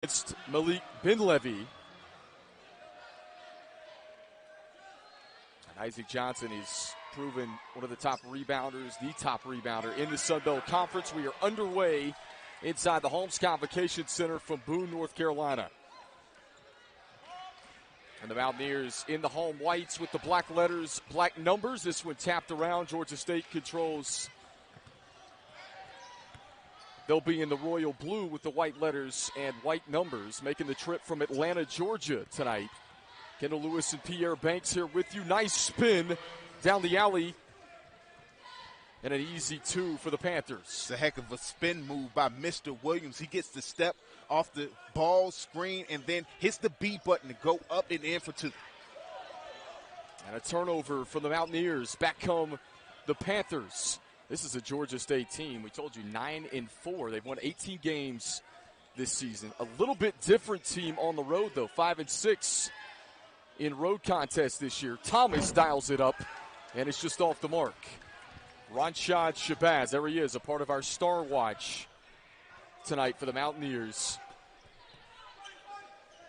It's Malik Benlevy. And Isaac Johnson is proven one of the top rebounders, the top rebounder in the Sun Belt Conference. We are underway inside the Holmes Convocation Center from Boone, North Carolina. And the Mountaineers in the home whites with the black letters, black numbers. This one tapped around. Georgia State controls. They'll be in the royal blue with the white letters and white numbers, making the trip from Atlanta, Georgia tonight. Kendall Lewis and Pierre Banks here with you. Nice spin down the alley. And an easy two for the Panthers. It's a heck of a spin move by Mr. Williams. He gets the step off the ball screen and then hits the B button to go up and in for two. And a turnover from the Mountaineers. Back come the Panthers. This is a Georgia State team. We told you 9-4. They've won 18 games this season. A little bit different team on the road, though. 5-6 in road contests this year. Thomas dials it up, and it's just off the mark. Ronshad Shabazz, there he is, a part of our Star Watch tonight for the Mountaineers.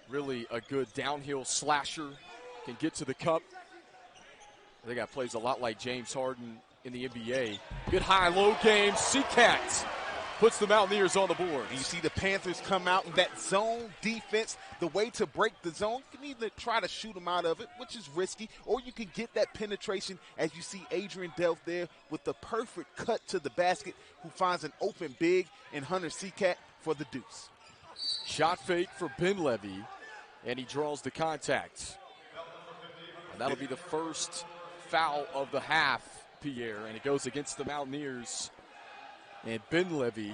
Really a good downhill slasher. Can get to the cup. I think that plays a lot like James Harden in the NBA. Good high-low game. Seacat puts the Mountaineers on the board. And you see the Panthers come out in that zone defense. The way to break the zone, you can either try to shoot them out of it, which is risky, or you can get that penetration as you see Adrian Delph there with the perfect cut to the basket, who finds an open big in Hunter Seacat for the deuce. Shot fake for Benlevy, and he draws the contact. And that'll be the first foul of the half, Pierre, and it goes against the Mountaineers. And Benlevy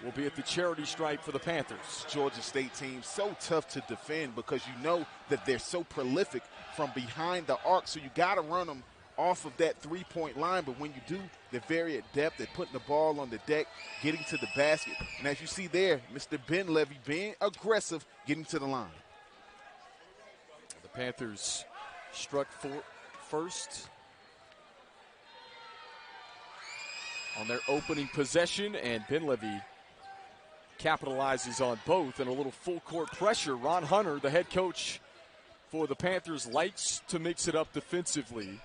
will be at the charity stripe for the Panthers. Georgia State team so tough to defend because you know that they're so prolific from behind the arc, so you got to run them off of that three-point line. But when you do, they're very adept at putting the ball on the deck, getting to the basket. And as you see there, Mr. Benlevy being aggressive, getting to the line. The Panthers struck first on their opening possession, and Benlevy capitalizes on both and a little full court pressure. Ron Hunter, the head coach for the Panthers, likes to mix it up defensively.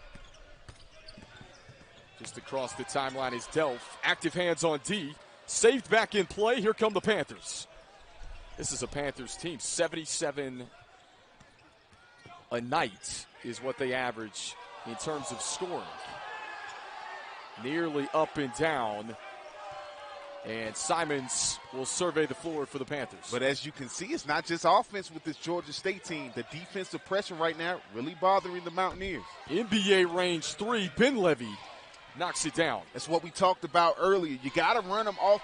Just across the timeline is Delph. Active hands on D. Saved back in play. Here come the Panthers. This is a Panthers team. 77 a night is what they average in terms of scoring. Nearly up and down. And Simons will survey the floor for the Panthers. But as you can see, it's not just offense with this Georgia State team. The defensive pressure right now really bothering the Mountaineers. NBA range three, Benlevy knocks it down. That's what we talked about earlier. You got to run them off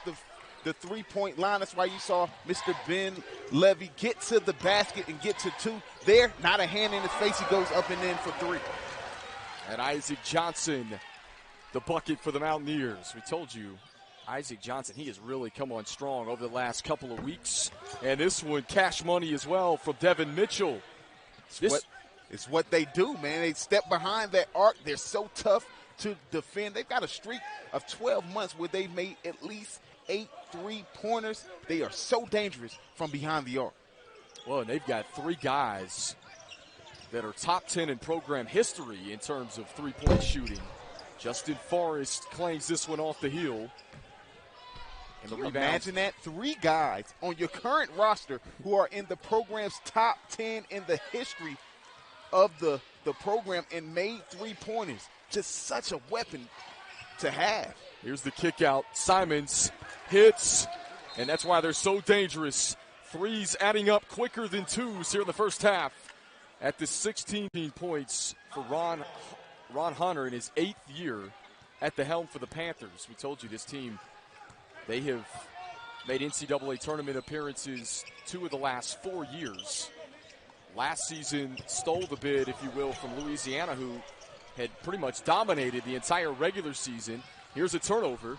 the three-point line. That's why you saw Mr. Benlevy get to the basket and get to two. There, not a hand in his face. He goes up and in for three. And Isaac Johnson, the bucket for the Mountaineers. We told you, Isaac Johnson, he has really come on strong over the last couple of weeks. And this one, cash money as well from Devin Mitchell. It's what they do, man. They step behind that arc. They're so tough to defend. They've got a streak of 12 months where they've made at least 8 3-pointers. They are so dangerous from behind the arc. Well, and they've got 3 guys that are top 10 in program history in terms of three-point shooting. Justin Forrest claims this one off the heel. And Can you imagine that? 3 guys on your current roster who are in the program's top 10 in the history of the program and made 3-pointers. Just such a weapon to have. Here's the kick out. Simons hits, and that's why they're so dangerous. 3s adding up quicker than 2s here in the first half. At the 16 points for Ron Hunter in his 8th year at the helm for the Panthers. We told you this team, they have made NCAA tournament appearances 2 of the last 4 years. Last season stole the bid, if you will, from Louisiana, who had pretty much dominated the entire regular season. Here's a turnover.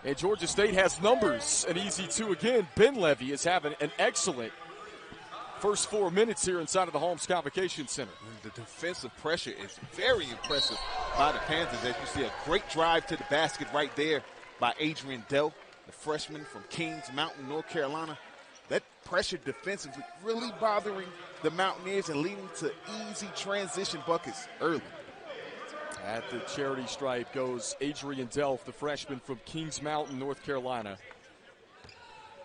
And Georgia State has numbers. An easy 2 again. Benlevy is having an excellent first 4 minutes here inside of the Holmes Convocation Center. The defensive pressure is very impressive by the Panthers. As you see, a great drive to the basket right there by Adrian Delph, the freshman from Kings Mountain, North Carolina. that pressure defensively really bothering the Mountaineers and leading to easy transition buckets early. At the charity stripe goes Adrian Delph, the freshman from Kings Mountain, North Carolina.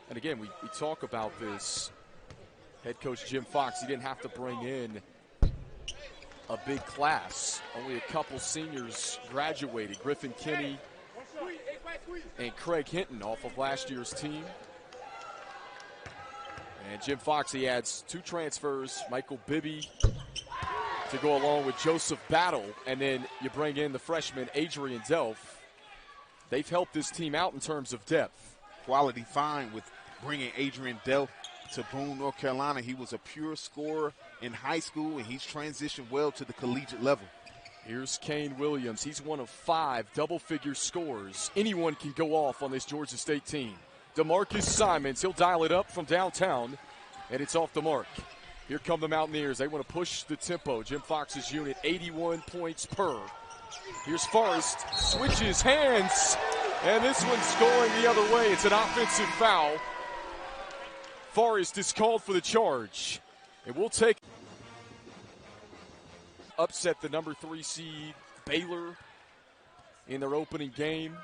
And again, we talk about this. Head coach Jim Fox, he didn't have to bring in a big class. Only a couple seniors graduated. Griffin Kinney and Craig Hinton off of last year's team. And Jim Fox, he adds 2 transfers, Michael Bibby to go along with Joseph Battle, and then you bring in the freshman Adrian Delph. They've helped this team out in terms of depth. Quality find with bringing Adrian Delph to Boone, North Carolina. He was a pure scorer in high school, and he's transitioned well to the collegiate level. Here's Kane Williams. He's one of 5 double-figure scorers. Anyone can go off on this Georgia State team. DeMarcus Simons, he'll dial it up from downtown, and it's off the mark. Here come the Mountaineers. They want to push the tempo. Jim Fox's unit, 81 points per. Here's Forrest, switches hands, and this one's going the other way. It's an offensive foul. Forrest is called for the charge. And we'll take upset the number 3 seed Baylor in their opening game.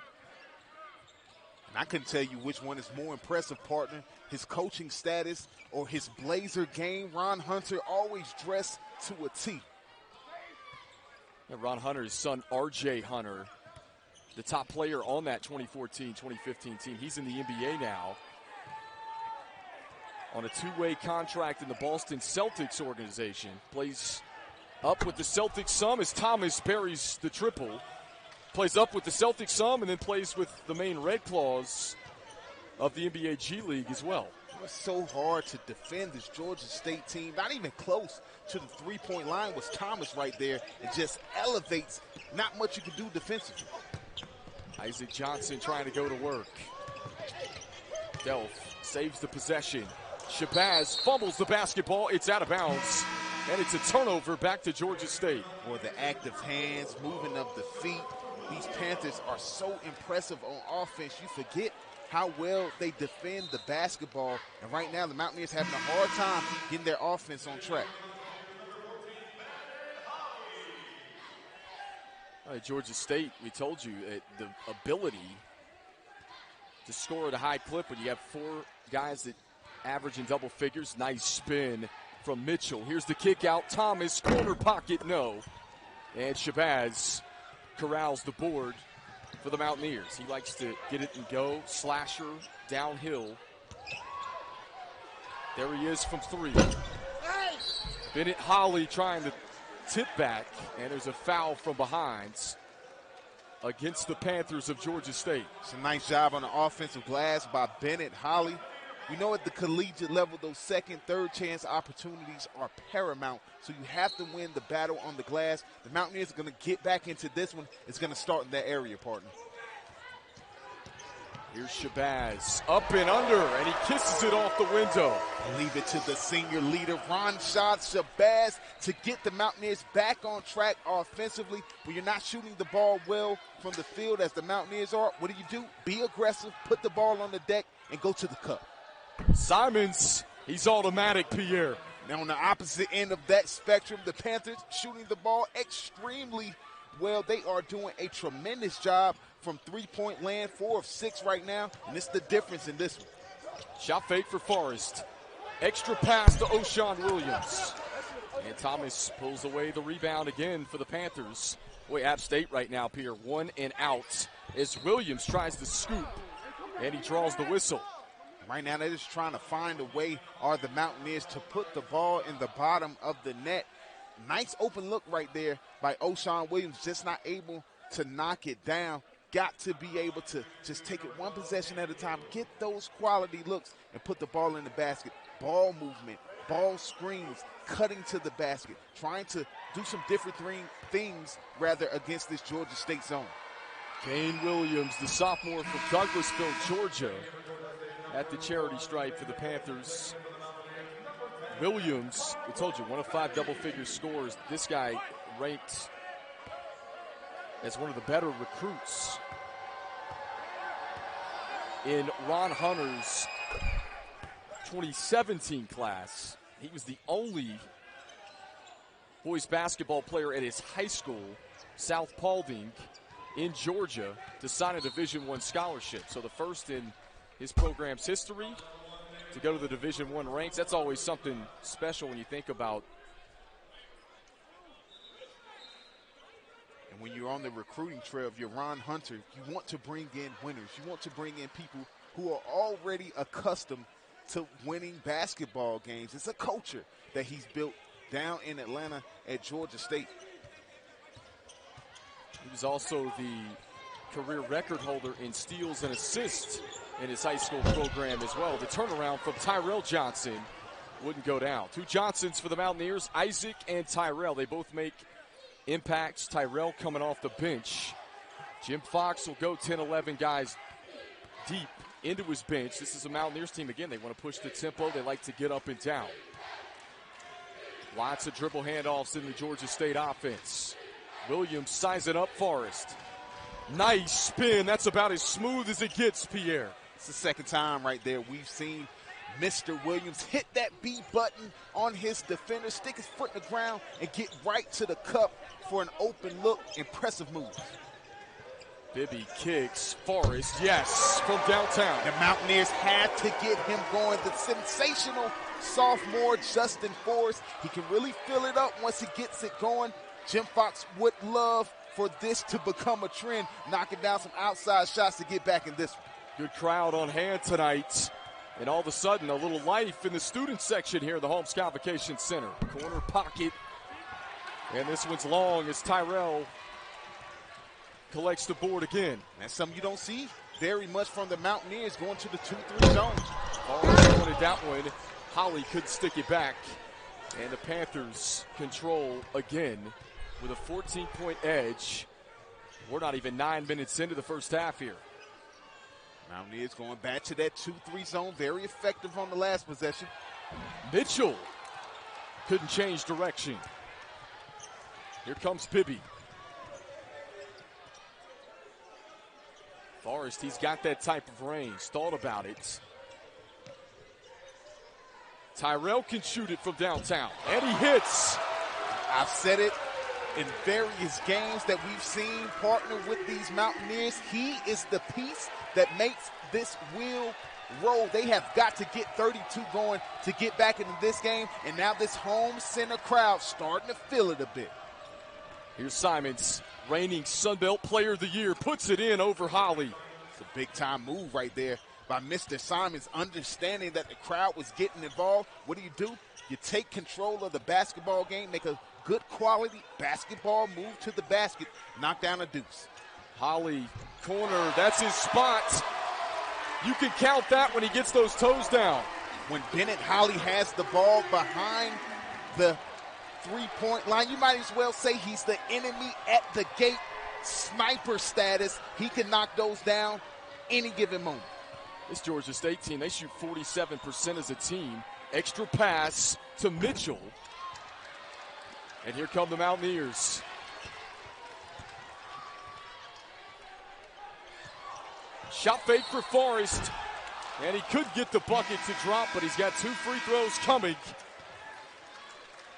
And I couldn't tell you which one is more impressive, partner. His coaching status or his Blazer game. Ron Hunter always dressed to a T. And Ron Hunter's son, R.J. Hunter, the top player on that 2014-2015 team. He's in the NBA now on a 2-way contract in the Boston Celtics organization. Plays up with the Celtics some as Thomas buries the triple. Plays up with the Celtics some and then plays with the main Red Claws of the NBA G League as well. It's so hard to defend this Georgia State team. Not even close to the three-point line was Thomas right there. It just elevates. Not much you can do defensively. Isaac Johnson trying to go to work. Delph saves the possession. Shabazz fumbles the basketball. It's out of bounds. And it's a turnover back to Georgia State. Boy, the active hands, moving of the feet. These Panthers are so impressive on offense. You forget how well they defend the basketball. And right now, the Mountaineers having a hard time getting their offense on track. All right, Georgia State, we told you, the ability to score at a high clip when you have 4 guys that average in double figures. Nice spin from Mitchell. Here's the kick out. Thomas, corner pocket, no. And Shabazz corrals the board for the Mountaineers. He likes to get it and go. Slasher, downhill. There he is from 3. Bennett Holly trying to tip back, and there's a foul from behind against the Panthers of Georgia State. It's a nice job on the offensive glass by Bennett Holly. We know at the collegiate level, those second, third chance opportunities are paramount. So you have to win the battle on the glass. The Mountaineers are going to get back into this one. It's going to start in that area, partner. Here's Shabazz, up and under, and he kisses it off the window. Leave it to the senior leader, Ronshad Shabazz, to get the Mountaineers back on track offensively. When you're not shooting the ball well from the field as the Mountaineers are, what do? Be aggressive, put the ball on the deck, and go to the cup. Simons, he's automatic, Pierre. Now on the opposite end of that spectrum, the Panthers shooting the ball extremely well. They are doing a tremendous job from three-point land, 4 of 6 right now, and it's the difference in this one. Shot fake for Forrest. Extra pass to O'Shawn Williams. And Thomas pulls away the rebound again for the Panthers. Boy, App State right now, Pierre, 1 and out as Williams tries to scoop, and he draws the whistle. Right now, they're just trying to find a way, are the Mountaineers, to put the ball in the bottom of the net. Nice open look right there by O'Shawn Williams, just not able to knock it down. Got to be able to just take it one possession at a time, get those quality looks, and put the ball in the basket. Ball movement, ball screens, cutting to the basket, trying to do some different things rather against this Georgia State zone. Kane Williams, the sophomore from Douglasville, Georgia, at the charity stripe for the Panthers. Williams, we told you, 1 of 5 double-figure scores. This guy ranked as one of the better recruits in Ron Hunter's 2017 class. He was the only boys basketball player at his high school, South Paulding, in Georgia, to sign a Division I scholarship. So the first in his program's history to go to the Division I ranks. That's always something special when you think about. And when you're on the recruiting trail, if you're Ron Hunter, you want to bring in winners. You want to bring in people who are already accustomed to winning basketball games. It's a culture that he's built down in Atlanta at Georgia State. He was also the career record holder in steals and assists in his high school program as well. The turnaround from Tyrell Johnson wouldn't go down. Two Johnsons for the Mountaineers, Isaac and Tyrell. They both make impacts. Tyrell coming off the bench. Jim Fox will go 10-11 guys deep into his bench. This is a Mountaineers team. Again, they want to push the tempo. They like to get up and down. Lots of dribble handoffs in the Georgia State offense. Williams sizing up Forrest. Nice spin. That's about as smooth as it gets, Pierre. It's the second time right there we've seen Mr. Williams hit that B button on his defender, stick his foot in the ground, and get right to the cup for an open look. Impressive move. Bibby kicks. Forrest, yes, from downtown. The Mountaineers had to get him going. The sensational sophomore Justin Forrest. He can really fill it up once he gets it going. Jim Fox would love for this to become a trend, knocking down some outside shots to get back in this one. Good crowd on hand tonight. And all of a sudden, a little life in the student section here in the Holmes Convocation Center. Corner pocket. And this one's long as Tyrell collects the board again. That's something you don't see very much from the Mountaineers, going to the 2-3 zone. Forrest wanted that one. Holly couldn't stick it back. And the Panthers control again with a 14-point edge. We're not even 9 minutes into the first half here. Mountaineers going back to that 2-3 zone. Very effective on the last possession. Mitchell couldn't change direction. Here comes Bibby. Forrest, he's got that type of range. Thought about it. Tyrell can shoot it from downtown, and he hits. I've said it in various games that we've seen partner with these Mountaineers. He is the piece that makes this wheel roll. They have got to get 32 going to get back into this game, and now this home center crowd starting to feel it a bit. Here's Simons, reigning Sunbelt Player of the Year, puts it in over Holly. It's a big-time move right there by Mr. Simons, understanding that the crowd was getting involved. What do? You take control of the basketball game, make a good quality basketball move to the basket, knock down a deuce. Holly, corner, that's his spot. You can count that when he gets those toes down. When Bennett Holly has the ball behind the three-point line, you might as well say he's the enemy at the gate. Sniper status. He can knock those down any given moment. This Georgia State team, they shoot 47% as a team. Extra pass to Mitchell. And here come the Mountaineers. Shot fake for Forrest. And he could get the bucket to drop, but he's got 2 free throws coming.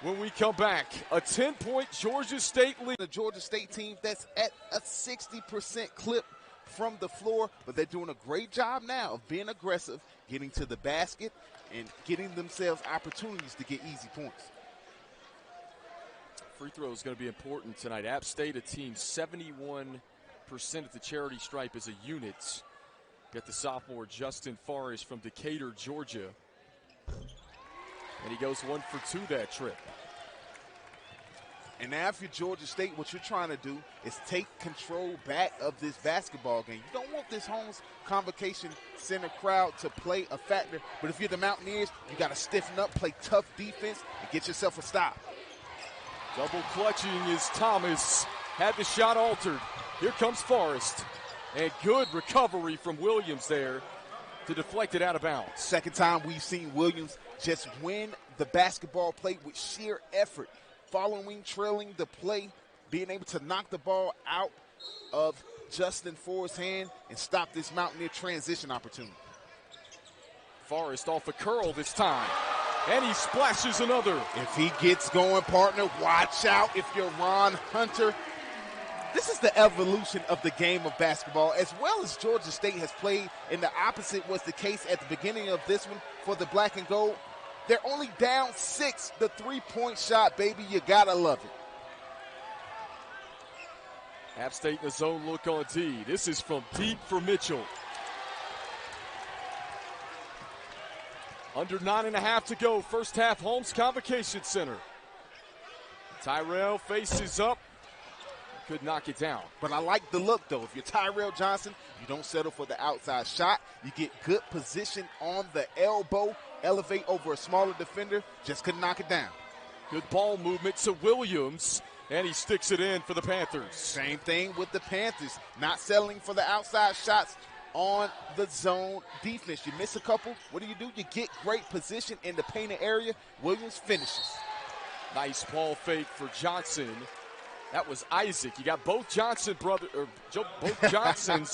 When we come back, a 10-point Georgia State lead. The Georgia State team that's at a 60% clip from the floor, but they're doing a great job now of being aggressive, getting to the basket, and getting themselves opportunities to get easy points. Free throw is going to be important tonight. App State, a team 71% at the charity stripe as a unit. Got the sophomore Justin Forrest from Decatur, Georgia. And he goes 1 for 2 that trip. And now if you're Georgia State, what you're trying to do is take control back of this basketball game. You don't want this Holmes Convocation Center crowd to play a factor. But if you're the Mountaineers, you got to stiffen up, play tough defense, and get yourself a stop. Double clutching is Thomas. Had the shot altered. Here comes Forrest. And good recovery from Williams there to deflect it out of bounds. Second time we've seen Williams just win the basketball play with sheer effort. Following, trailing the play, being able to knock the ball out of Justin Forrest's hand and stop this Mountaineer transition opportunity. Forrest off a curl this time. And he splashes another. If he gets going, partner, watch out if you're Ron Hunter. This is the evolution of the game of basketball, as well as Georgia State has played, and the opposite was the case at the beginning of this one for the black and gold. They're only down 6, the three-point shot, baby. You gotta love it. App State in the zone look on D. This is from deep for Mitchell. Under 9.5 to go, first half, Holmes Convocation Center. Tyrell faces up. Could knock it down. But I like the look, though. If you're Tyrell Johnson, you don't settle for the outside shot. You get good position on the elbow, elevate over a smaller defender. Just couldn't knock it down. Good ball movement to Williams, and he sticks it in for the Panthers. Same thing with the Panthers. Not settling for the outside shots on the zone defense. You miss a couple, what do? You get great position in the painted area. Williams finishes. Nice ball fake for Johnson. That was Isaac. You got both Johnsons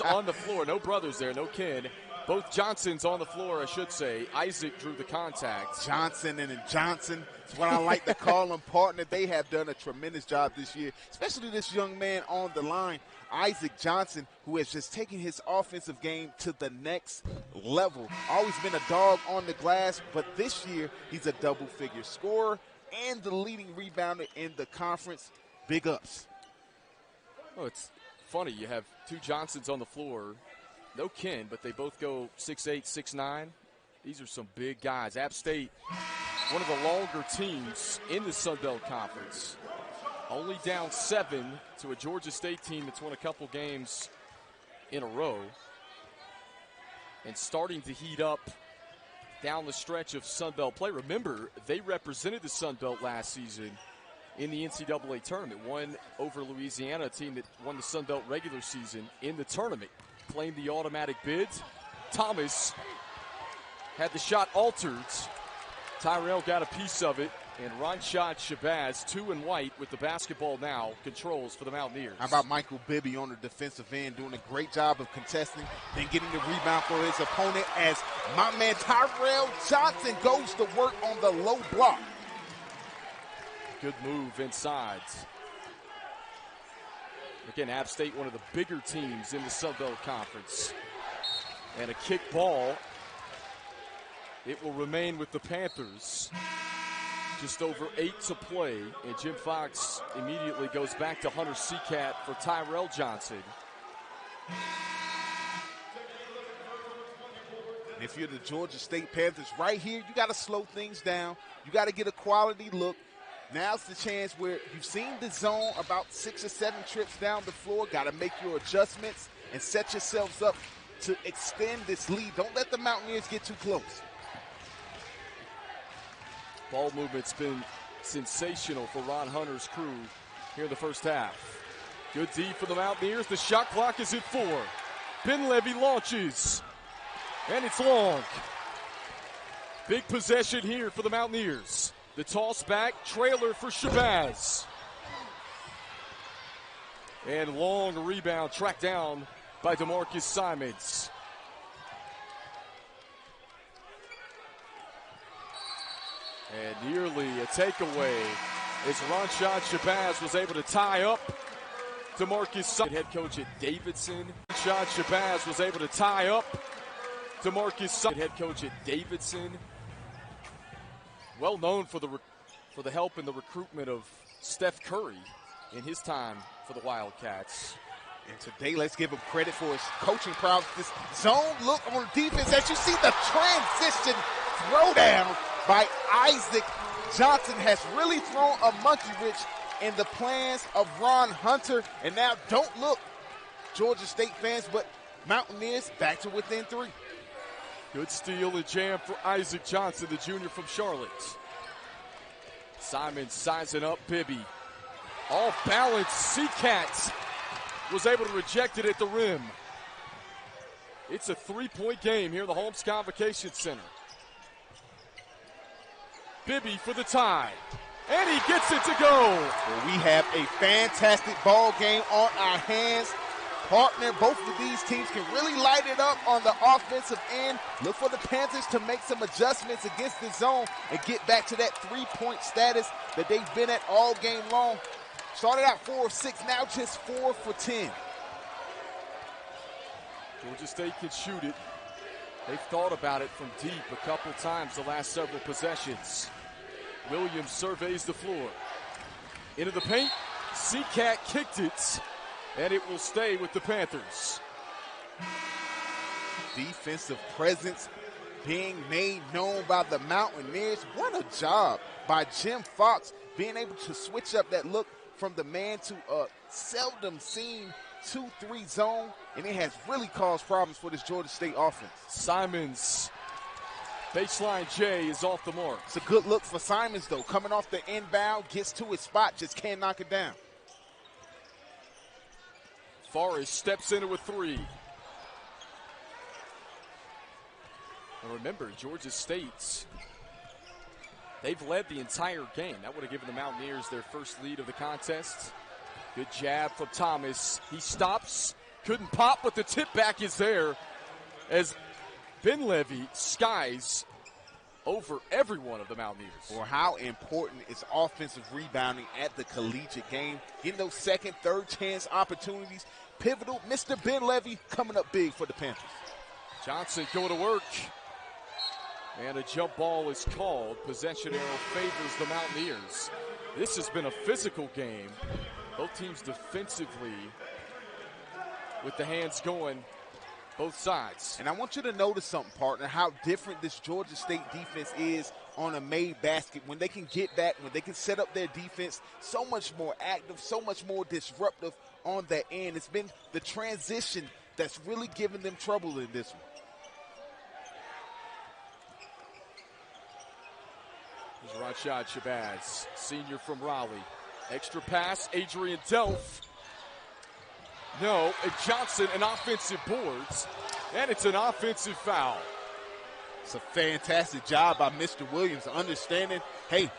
on the floor. No brothers there, no kin. Both Johnsons on the floor, I should say. Isaac drew the contact. Johnson and Johnson is what I like to call them, partner. They have done a tremendous job this year, especially this young man on the line, Isaac Johnson, who has just taken his offensive game to the next level. Always been a dog on the glass, but this year he's a double-figure scorer and the leading rebounder in the conference. Big ups. Oh, it's funny. You have two Johnsons on the floor. No kin, but they both go 6'8", 6'9". These are some big guys. App State, one of the longer teams in the Sun Belt Conference. Only down 7 to a Georgia State team that's won a couple games in a row. And starting to heat up down the stretch of Sun Belt play. Remember, they represented the Sun Belt last season in the NCAA tournament. Won over Louisiana, a team that won the Sun Belt regular season in the tournament. Claimed the automatic bid. Thomas had the shot altered. Tyrell got a piece of it. And Ronshad Shabazz, 2 and white with the basketball now, controls for the Mountaineers. How about Michael Bibby on the defensive end, doing a great job of contesting, then getting the rebound for his opponent as my man Tyrell Johnson goes to work on the low block. Good move inside. Again, App State, one of the bigger teams in the Sun Belt Conference. And a kick ball. It will remain with the Panthers. Just over 8 to play. And Jim Fox immediately goes back to Hunter Seacat for Tyrell Johnson. If you're the Georgia State Panthers right here, you got to slow things down. You got to get a quality look. Now's the chance where you've seen the zone about 6 or 7 trips down the floor. Got to make your adjustments and set yourselves up to extend this lead. Don't let the Mountaineers get too close. Ball movement's been sensational for Ron Hunter's crew here in the first half. Good D for the Mountaineers. The shot clock is at 4. Ben Levy launches. And it's long. Big possession here for the Mountaineers. The toss back, trailer for Shabazz. And long rebound tracked down by DeMarcus Simons. And nearly a takeaway as Ronshad Shabazz was able to tie up DeMarcus Simons. Head coach at Davidson. Ronshad Shabazz was able to tie up DeMarcus Simons. Head coach at Davidson. Well known for the help in the recruitment of Steph Curry in his time for the Wildcats. And today, let's give him credit for his coaching prowess. This zone look on defense, as you see the transition throwdown by Isaac Johnson has really thrown a monkey wrench in the plans of Ron Hunter. And now, don't look, Georgia State fans, but Mountaineers back to within 3. Good steal and jam for Isaac Johnson, the junior from Charlotte. Simon sizing up Bibby. All balanced. Seacat was able to reject it at the rim. It's a 3-point game here at the Holmes Convocation Center. Bibby for the tie. And he gets it to go. Well, we have a fantastic ball game on our hands. partner. Both of these teams can really light it up on the offensive end. Look for the Panthers to make some adjustments against the zone and get back to that three-point status that they've been at all game long. Started out 4 of 6, now just 4 for 10. Georgia State can shoot it. They've thought about it from deep a couple times the last several possessions. Williams surveys the floor. Into the paint. Seacat kicked it, and it will stay with the Panthers. Defensive presence being made known by the Mountaineers. What a job by Jim Fox being able to switch up that look from the man to a seldom seen 2-3 zone, and it has really caused problems for this Georgia State offense. Simons, baseline J is off the mark. It's a good look for Simons, though. Coming off the inbound, gets to his spot, just can't knock it down. Forrest steps into a three. And remember, Georgia State, they've led the entire game. That would have given the Mountaineers their first lead of the contest. Good jab from Thomas. He stops, couldn't pop, but the tip back is there as Ben Levy skies over every one of the Mountaineers. Or how important is offensive rebounding at the collegiate game. Getting those second, third chance opportunities. Pivotal. Mr. Ben Levy coming up big for the Panthers. Johnson going to work. And a jump ball is called. Possession arrow favors the Mountaineers. This has been a physical game. Both teams defensively with the hands going both sides. And I want you to notice something, partner, how different this Georgia State defense is on a made basket. When they can get back, when they can set up their defense, so much more active, so much more disruptive on that end. It's been the transition that's really given them trouble in this one. Here's Rashad Shabazz, senior from Raleigh. Extra pass, Adrian Delph. No, and Johnson, an offensive boards, and it's an offensive foul. It's a fantastic job by Mr. Williams, understanding, hey,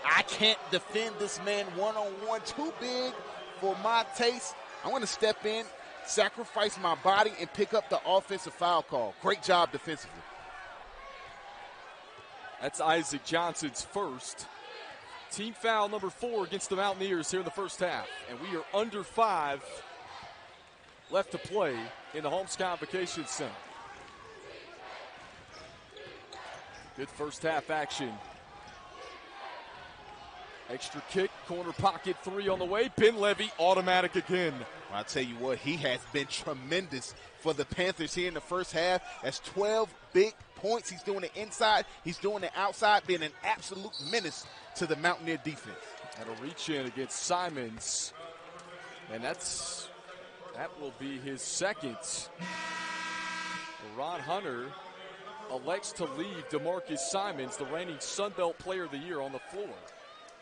I can't defend this man one-on-one, too big for my taste. I'm going to step in, sacrifice my body, and pick up the offensive foul call. Great job defensively. That's Isaac Johnson's first. Team foul number 4 against the Mountaineers here in the first half. And we are under 5 left to play in the Holmes Convocation Center. Good first half action. Extra kick, corner pocket, 3 on the way. Ben Levy, automatic again. Well, I'll tell you what, he has been tremendous for the Panthers here in the first half. That's 12 big points. He's doing it inside, he's doing it outside, being an absolute menace to the Mountaineer defense. That'll reach in against Simons. And that will be his second. Ron Hunter elects to leave DeMarcus Simons, the reigning Sun Belt Player of the Year, on the floor.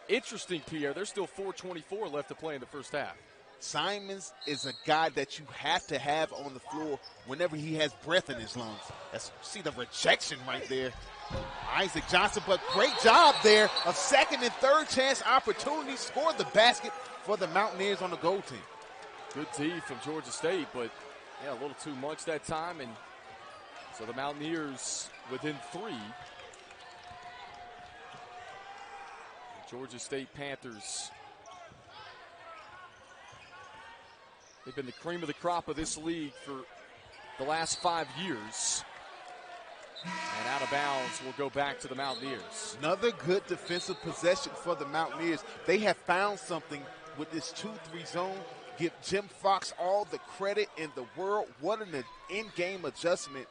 Interesting, Pierre, there's still 4:24 left to play in the first half. Simons is a guy that you have to have on the floor whenever he has breath in his lungs. See the rejection right there. Isaac Johnson, but great job there of second and third chance opportunities. Scored the basket for the Mountaineers on the goal team. Good D from Georgia State, but yeah, a little too much that time. And so the Mountaineers within 3. Georgia State Panthers. They've been the cream of the crop of this league for the last 5 years. And out of bounds will go back to the Mountaineers. Another good defensive possession for the Mountaineers. They have found something with this 2-3 zone. Give Jim Fox all the credit in the world. What an in-game adjustment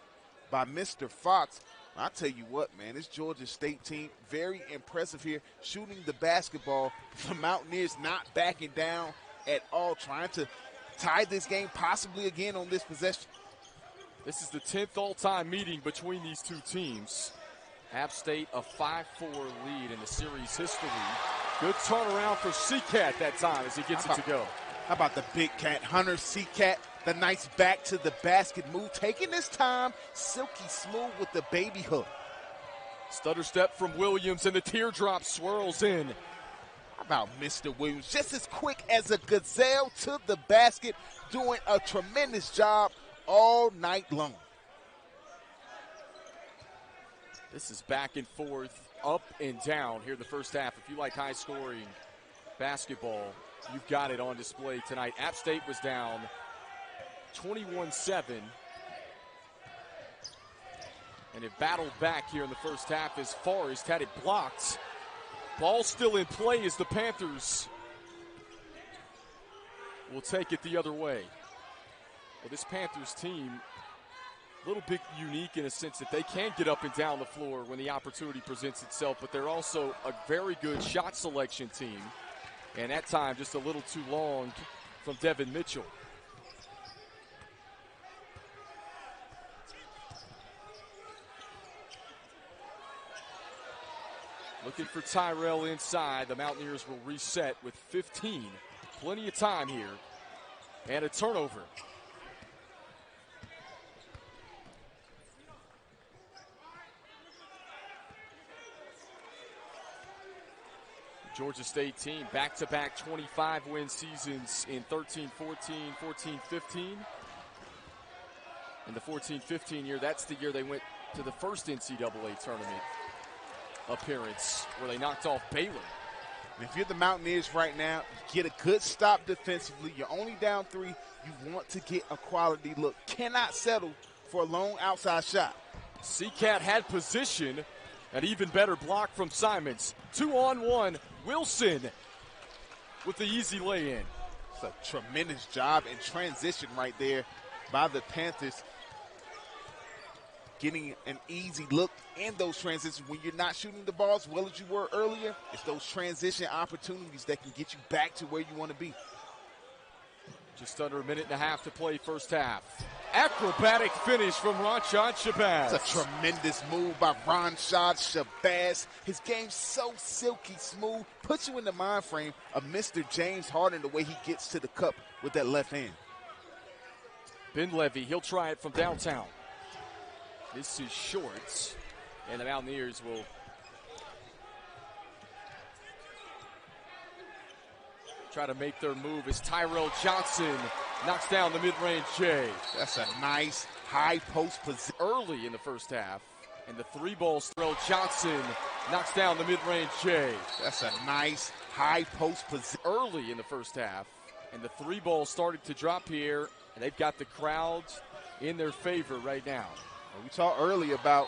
by Mr. Fox. I'll tell you what, man, this Georgia State team, very impressive here, shooting the basketball. The Mountaineers not backing down at all, trying to tie this game possibly again on this possession. This is the 10th all-time meeting between these two teams. App State a 5-4 lead in the series history. Good turnaround for Seacat that time as he gets it to go. How about the big cat, Hunter Seacat? The nice back to the basket move, taking his time, silky smooth with the baby hook. Stutter step from Williams, and the teardrop swirls in. about Mr. Williams? Just as quick as a gazelle to the basket, doing a tremendous job all night long. This is back and forth, up and down here in the first half. If you like high-scoring basketball, you've got it on display tonight. App State was down 21-7. And it battled back here in the first half as Forrest had it blocked. Ball still in play as the Panthers will take it the other way. Well, this Panthers team, a little bit unique in a sense that they can get up and down the floor when the opportunity presents itself, but they're also a very good shot selection team. And at times, just a little too long from Devin Mitchell. Looking for Tyrell inside. The Mountaineers will reset with 15. Plenty of time here. And a turnover. Georgia State team, back-to-back 25-win seasons in 13-14, 14-15. In the 14-15 year, that's the year they went to the first NCAA tournament appearance where they knocked off Baylor. And if you're the Mountaineers right now, get a good stop defensively. You're only down 3. You want to get a quality look. Cannot settle for a long outside shot. Seacat had position. An even better block from Simons. 2-on-1. Wilson with the easy lay-in. It's a tremendous job in transition right there by the Panthers. Getting an easy look in those transitions when you're not shooting the ball as well as you were earlier. It's those transition opportunities that can get you back to where you want to be. Just under a minute and a half to play first half. Acrobatic finish from Ronshad Shabazz. It's a tremendous move by Ronshad Shabazz. His game's so silky smooth. Puts you in the mind frame of Mr. James Harden, the way he gets to the cup with that left hand. Ben Levy, he'll try it from downtown. This is short, and the Mountaineers will try to make their move as Tyrell Johnson knocks down the mid-range J. That's a nice high post position. Early in the first half, and the three ball, Tyrell Johnson knocks down the mid-range J. That's a nice high post position. Early in the first half, and the three ball started to drop here, and they've got the crowds in their favor right now. We talked earlier about,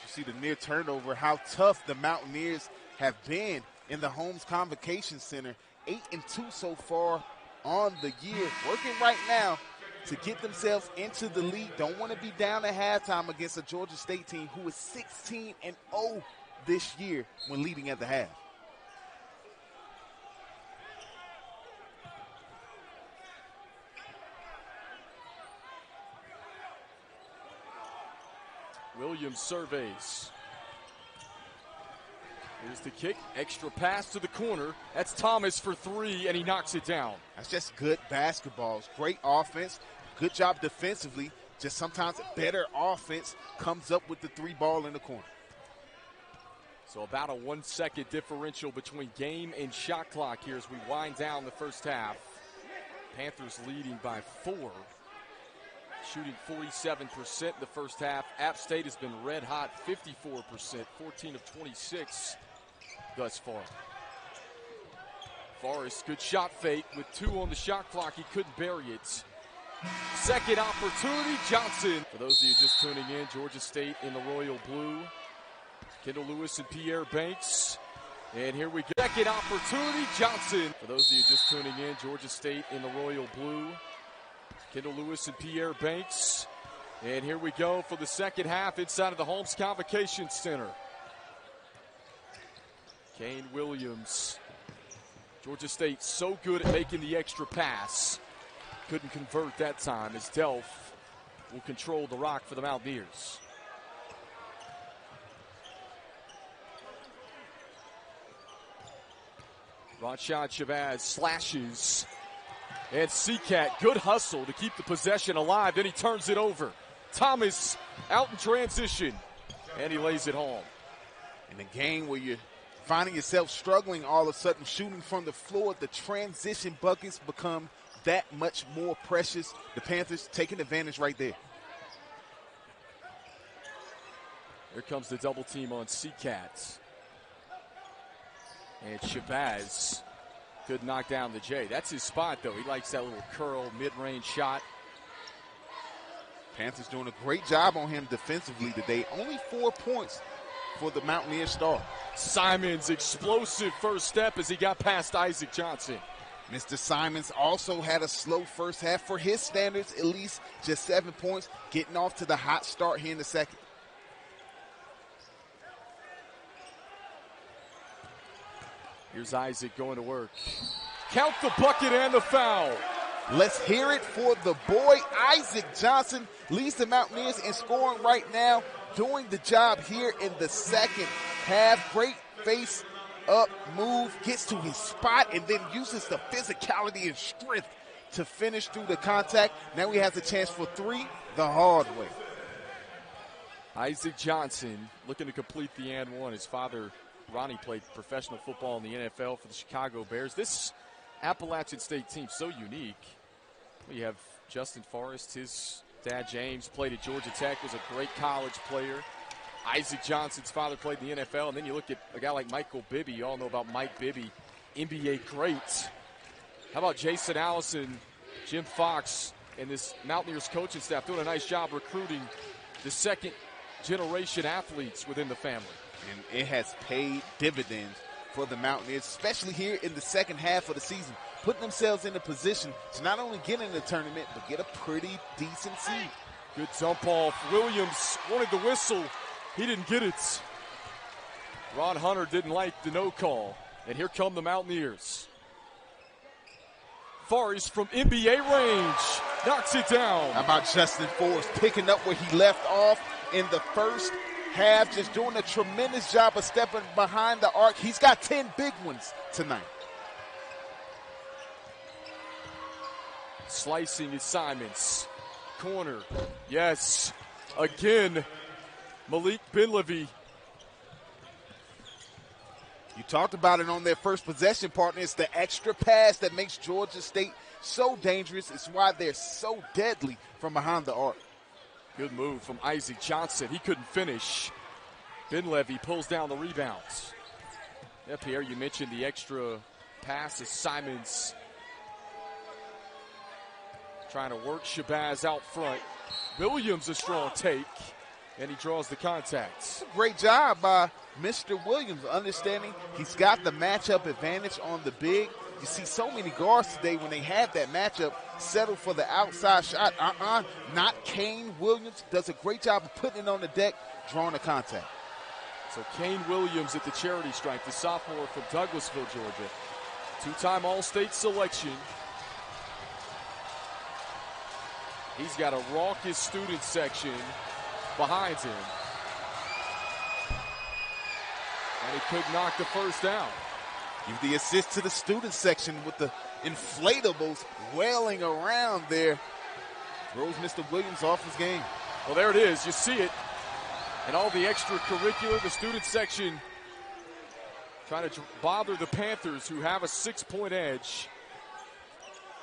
you see the near turnover, how tough the Mountaineers have been in the Holmes Convocation Center. 8-2 so far on the year. Working right now to get themselves into the lead. Don't want to be down at halftime against a Georgia State team who is 16-0 this year when leading at the half. Williams surveys. Here's the kick, extra pass to the corner. That's Thomas for 3, and he knocks it down. That's just good basketball. It's great offense, good job defensively. Just sometimes better offense comes up with the 3 ball in the corner. So about a 1 second differential between game and shot clock here as we wind down the first half. Panthers leading by 4. Shooting 47% in the first half. App State has been red hot, 54%, 14 of 26 thus far. Forrest, good shot fake with 2 on the shot clock. He couldn't bury it. Second opportunity, Johnson. For those of you just tuning in, Georgia State in the royal blue. Kendall Lewis and Pierre Banks. And here we go. Second opportunity, Johnson. For those of you just tuning in, Georgia State in the royal blue. Kendall Lewis and Pierre Banks. And here we go for the second half inside of the Holmes Convocation Center. Kane Williams. Georgia State so good at making the extra pass. Couldn't convert that time as Delph will control the rock for the Mountaineers. Ronshad Shabazz slashes. And Seacat, good hustle to keep the possession alive. Then he turns it over. Thomas out in transition. And he lays it home. In a game where you're finding yourself struggling all of a sudden, shooting from the floor, the transition buckets become that much more precious. The Panthers taking advantage right there. Here comes the double team on Seacats. And Shabazz could knock down the J. That's his spot, though. He likes that little curl, mid-range shot. Panthers doing a great job on him defensively today. Only 4 points for the Mountaineer star. Simons' explosive first step as he got past Isaac Johnson. Mr. Simons also had a slow first half. For his standards, at least just 7 points, getting off to the hot start here in the second. Here's Isaac going to work. Count the bucket and the foul. Let's hear it for the boy. Isaac Johnson leads the Mountaineers in scoring right now, doing the job here in the second half. Great face up move, gets to his spot, and then uses the physicality and strength to finish through the contact. Now he has a chance for three the hard way. Isaac Johnson looking to complete the and one. His father, Ronnie, played professional football in the NFL for the Chicago Bears. This Appalachian State team so unique. You have Justin Forrest, his dad James played at Georgia Tech, was a great college player. Isaac Johnson's father played in the NFL, and then you look at a guy like Michael Bibby. You all know about Mike Bibby, NBA great. How about Jason Allison, Jim Fox, and this Mountaineers coaching staff doing a nice job recruiting the second generation athletes within the family. And it has paid dividends for the Mountaineers, especially here in the second half of the season, putting themselves in a position to not only get in the tournament, but get a pretty decent seed. Good dump off. Williams wanted the whistle. He didn't get it. Ron Hunter didn't like the no call. And here come the Mountaineers. Forrest from NBA range knocks it down. How about Justin Forrest picking up where he left off in the first half, just doing a tremendous job of stepping behind the arc. He's got 10 big ones tonight. Slicing is Simons. Corner. Yes. Again, Malik Benlevy. You talked about it on their first possession, partner. It's the extra pass that makes Georgia State so dangerous. It's why they're so deadly from behind the arc. Good move from Isaac Johnson. He couldn't finish. Benlevy pulls down the rebounds. Yeah, Pierre, you mentioned the extra pass as Simons trying to work Shabazz out front. Williams a strong take, and he draws the contact. Great job by Mr. Williams, understanding he's got the matchup advantage on the big. You see so many guards today when they have that matchup settle for the outside shot. Not Kane Williams. Does a great job of putting it on the deck, drawing the contact. So Kane Williams at the charity stripe, the sophomore from Douglasville, Georgia. Two-time All-State selection. He's got a raucous student section behind him. And he could knock the first down. Give the assist to the student section with the inflatables wailing around there. Throws Mr. Williams off his game. Well, there it is. You see it. And all the extracurricular, the student section trying to bother the Panthers, who have a 6-point edge.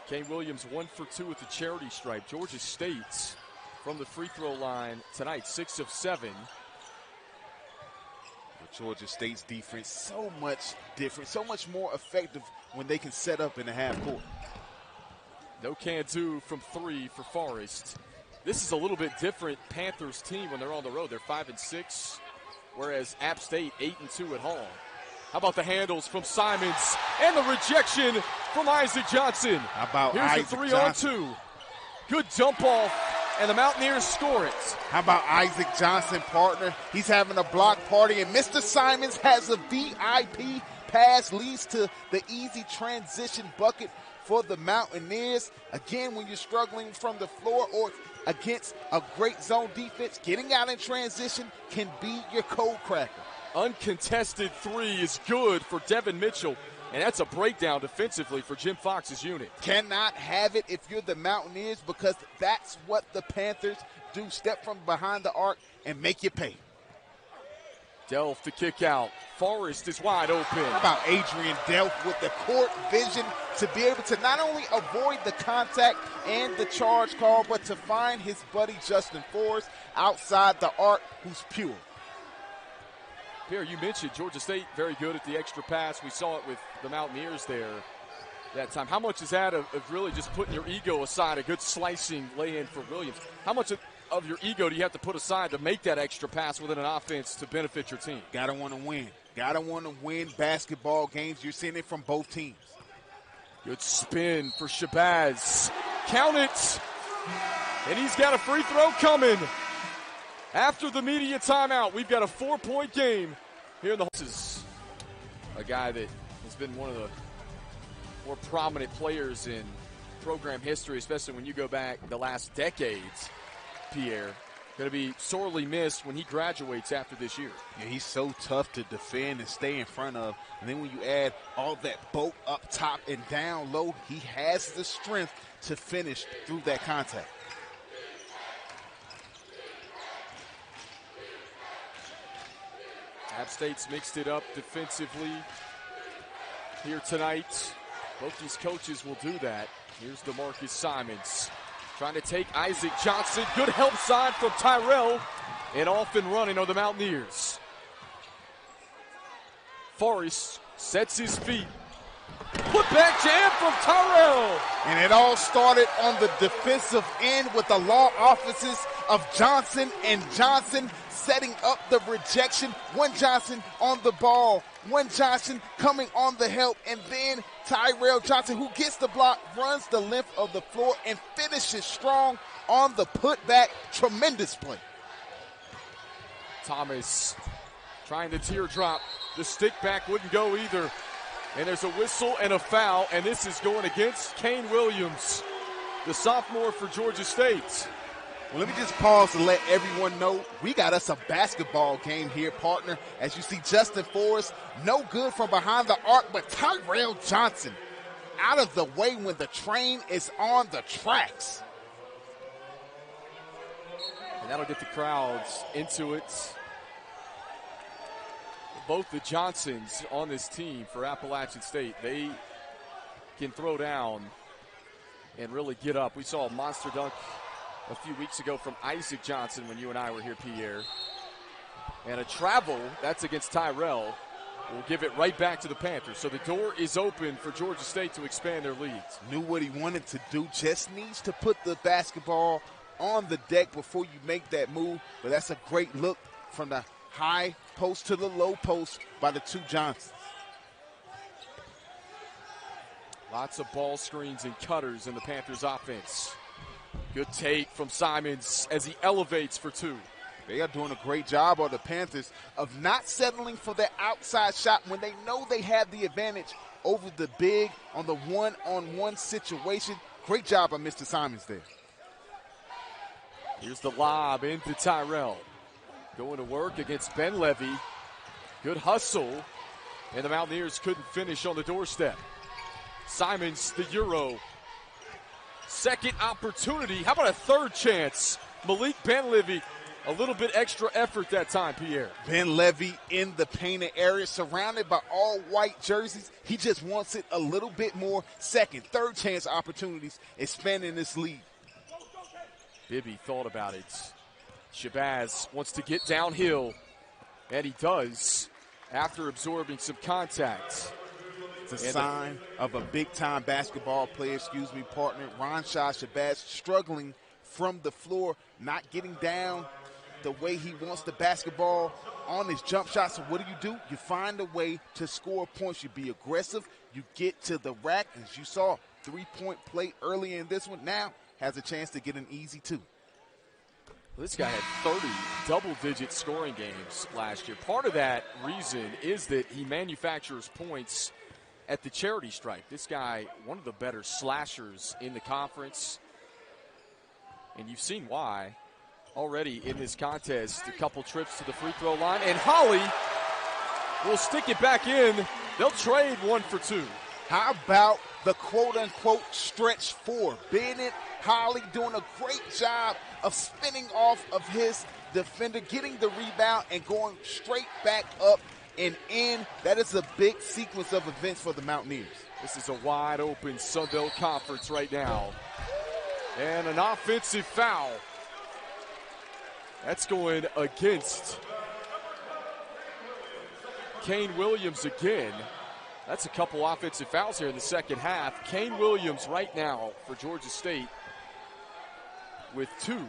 Kane Williams 1 for 2 at the charity stripe. Georgia State from the free throw line tonight, 6 of 7. Georgia State's defense so much different, so much more effective when they can set up in the half court. No can-do from 3 for Forrest. This is a little bit different Panthers team when they're on the road. They're 5-6, whereas App State 8-2 at home. How about the handles from Simons and the rejection from Isaac Johnson? How about Here's Isaac the 3 Johnson? on 2. Good dump off, and the Mountaineers score it. How about Isaac Johnson, partner? He's having a block party, and Mr. Simons has a VIP pass, leads to the easy transition bucket for the Mountaineers. Again, when you're struggling from the floor or against a great zone defense, getting out in transition can be your code cracker. Uncontested 3 is good for Devin Mitchell, and that's a breakdown defensively for Jim Fox's unit. Cannot have it if you're the Mountaineers, because that's what the Panthers do. Step from behind the arc and make you pay. Delph to kick out. Forrest is wide open. How about Adrian Delph with the court vision to be able to not only avoid the contact and the charge call, but to find his buddy Justin Forrest outside the arc, who's pure. Pierre, you mentioned Georgia State very good at the extra pass. We saw it with the Mountaineers there that time. How much is that of really just putting your ego aside, a good slicing lay-in for Williams? How much of your ego do you have to put aside to make that extra pass within an offense to benefit your team? Gotta want to win. Gotta want to win basketball games. You're seeing it from both teams. Good spin for Shabazz. Count it. And he's got a free throw coming. After the media timeout, we've got a 4-point game here in the. This is a guy that has been one of the more prominent players in program history, especially when you go back the last decades, Pierre. Going to be sorely missed when he graduates after this year. Yeah, he's so tough to defend and stay in front of. And then when you add all that boat up top and down low, he has the strength to finish through that contact. App State's mixed it up defensively here tonight. Both these coaches will do that. Here's DeMarcus Simons trying to take Isaac Johnson. Good help side from Tyrell. And off and running are the Mountaineers. Forrest sets his feet. Put back jam from Tyrell. And it all started on the defensive end with the law offices of Johnson and Johnson setting up the rejection. One Johnson on the ball, one Johnson coming on the help, and then Tyrell Johnson, who gets the block, runs the length of the floor and finishes strong on the putback. Tremendous play. Thomas trying to teardrop. The stick back wouldn't go either. And there's a whistle and a foul, and this is going against Kane Williams, the sophomore for Georgia State. Well, let me just pause to let everyone know we got us a basketball game here, partner. As you see, Justin Forrest, no good from behind the arc, but Tyrell Johnson out of the way when the train is on the tracks. And that'll get the crowds into it. Both the Johnsons on this team for Appalachian State, they can throw down and really get up. We saw a monster dunk a few weeks ago from Isaac Johnson when you and I were here, Pierre. And a travel, that's against Tyrell, will give it right back to the Panthers. So the door is open for Georgia State to expand their leads. Knew what he wanted to do, just needs to put the basketball on the deck before you make that move. But that's a great look from the high post to the low post by the two Johnsons. Lots of ball screens and cutters in the Panthers offense. Good take from Simons as he elevates for two. They are doing a great job on the Panthers of not settling for their outside shot when they know they have the advantage over the big on the one-on-one situation. Great job by Mr. Simons there. Here's the lob into Tyrell. Going to work against Ben Levy. Good hustle. And the Mountaineers couldn't finish on the doorstep. Simons, the Euro. Second opportunity. How about a third chance? Malik Benlevy, a little bit extra effort that time, Pierre. Benlevy in the painted area, surrounded by all white jerseys. He just wants it a little bit more. Second, third chance opportunities, expanding this lead. Bibby thought about it. Shabazz wants to get downhill, and he does after absorbing some contact. It's a sign of a big-time basketball player, partner. Ronshaw Shabazz struggling from the floor, not getting down the way he wants the basketball on his jump shot. So what do? You find a way to score points. You be aggressive. You get to the rack. As you saw, three-point play early in this one. Now has a chance to get an easy two. Well, this guy had 30 double-digit scoring games last year. Part of that reason is that he manufactures points at the charity stripe. This guy, one of the better slashers in the conference. And you've seen why already in this contest. A couple trips to the free throw line. And Holly will stick it back in. They'll trade 1 for 2. How about the quote-unquote stretch 4? Bennett Holly doing a great job of spinning off of his defender, getting the rebound and going straight back up and in. That is a big sequence of events for the Mountaineers. This is a wide open Sun Belt Conference right now. And an offensive foul. That's going against Kane Williams again. That's a couple offensive fouls here in the second half. Kane Williams right now for Georgia State with 2.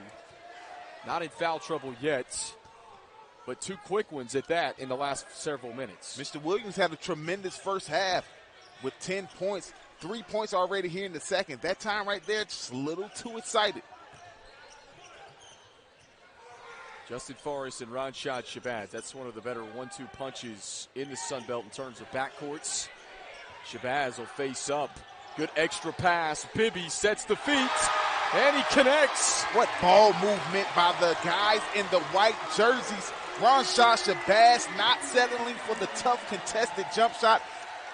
Not in foul trouble yet, but 2 quick ones at that in the last several minutes. Mr. Williams had a tremendous first half with 10 points. 3 points already here in the second. That time right there, just a little too excited. Justin Forrest and Ranshad Shabazz. That's one of the better 1-2 punches in the Sun Belt in terms of backcourts. Shabazz will face up. Good extra pass. Bibby sets the feet, and he connects. What ball movement by the guys in the white jerseys. Ranshad Shabazz not settling for the tough contested jump shot.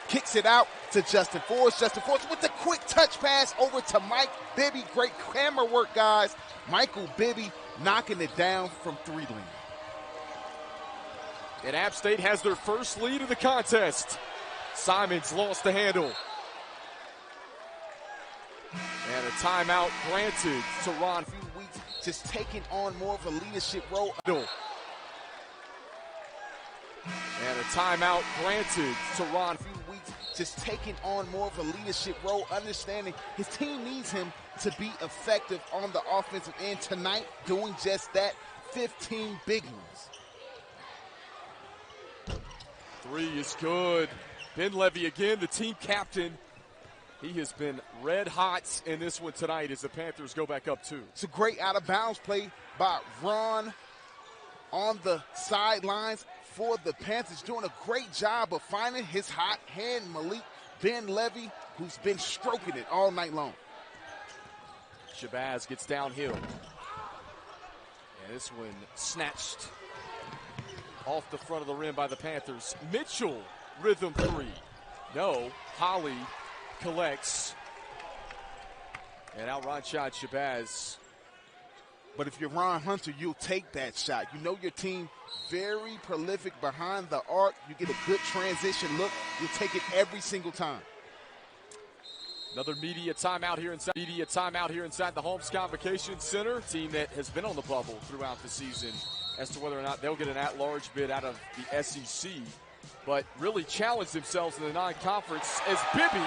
Kicks it out to Justin Forrest. Justin Forrest with the quick touch pass over to Mike Bibby. Great camera work, guys. Michael Bibby knocking it down from 3 lane. And App State has their first lead of the contest. Simons lost the handle. And a timeout granted to Ron. A few weeks just taking on more of a leadership role. And a timeout granted to Ron. A few weeks just taking on more of a leadership role, understanding his team needs him to be effective on the offensive end. Tonight, doing just that, 15 big ones. 3 is good. Ben Levy again, the team captain. He has been red hot in this one tonight as the Panthers go back up 2. It's a great out-of-bounds play by Ron on the sidelines for the Panthers, doing a great job of finding his hot hand, Malik Ben Levy, who's been stroking it all night long. Shabazz gets downhill. And this one snatched off the front of the rim by the Panthers. Mitchell, rhythm 3. No, Holly collects. And out Ranshad Shabazz. But if you're Ron Hunter, you'll take that shot. You know your team very prolific behind the arc. You get a good transition look. You'll take it every single time. Another media timeout here inside the Holmes Convocation Center. Team that has been on the bubble throughout the season as to whether or not they'll get an at-large bid out of the SEC, but really challenge themselves in the non-conference as Bibby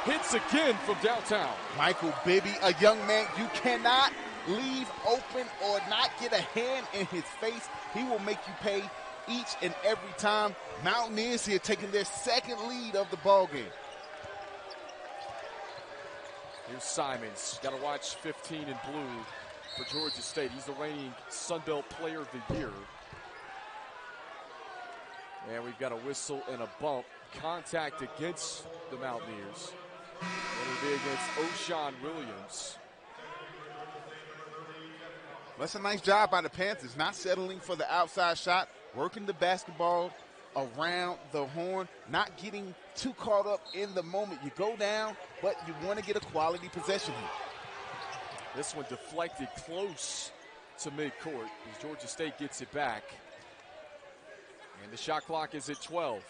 hits again from downtown. Michael Bibby, a young man you cannot leave open or not get a hand in his face. He will make you pay each and every time. Mountaineers here taking their second lead of the ball game. Here's Simons. Got to watch 15 in blue for Georgia State. He's the reigning Sun Belt Player of the Year. And we've got a whistle and a bump. Contact against the Mountaineers. It'll be against O'Shawn Williams. That's a nice job by the Panthers, not settling for the outside shot, working the basketball around the horn, not getting too caught up in the moment. You go down, but you want to get a quality possession here. This one deflected close to midcourt as Georgia State gets it back. And the shot clock is at 12.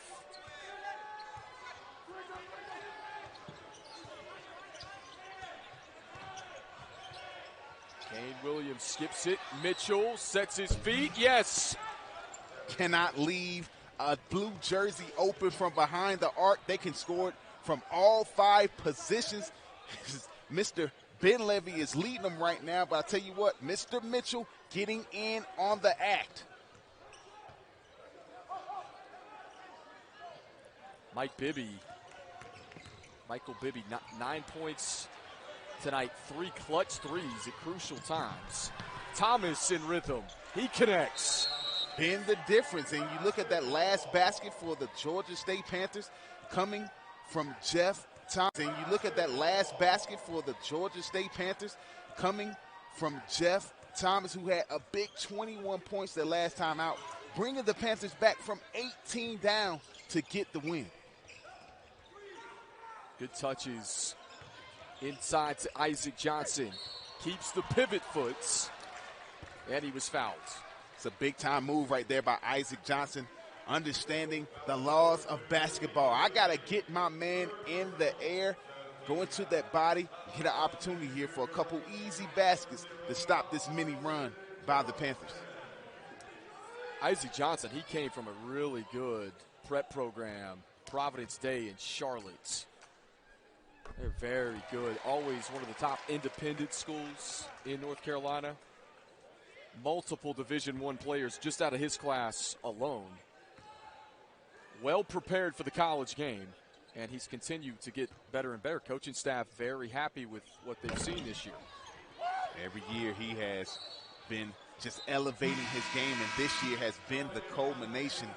Kane Williams skips it. Mitchell sets his feet. Yes. Cannot leave a blue jersey open from behind the arc. They can score it from all 5 positions. Mr. Ben Levy is leading them right now, but I'll tell you what, Mr. Mitchell getting in on the act. Michael Bibby, 9 points tonight, 3 clutch threes at crucial times. Thomas in rhythm, he connects. Been the difference, and you look at that last basket for the Georgia State Panthers coming from Jeff Thomas. And you look at that last basket for the Georgia State Panthers coming from Jeff Thomas, who had a big 21 points the last time out, bringing the Panthers back from 18 down to get the win. Good touches inside to Isaac Johnson. Keeps the pivot foots, and he was fouled. It's a big-time move right there by Isaac Johnson. understanding the laws of basketball. I got to get my man in the air, go into that body, get an opportunity here for a couple easy baskets to stop this mini run by the Panthers. Isaac Johnson, he came from a really good prep program, Providence Day in Charlotte. They're very good. Always one of the top independent schools in North Carolina. Multiple Division I players just out of his class alone. Well prepared for the college game, and he's continued to get better and better. Coaching staff very happy with what they've seen this year. Every year he has been just elevating his game, and this year has been the culmination.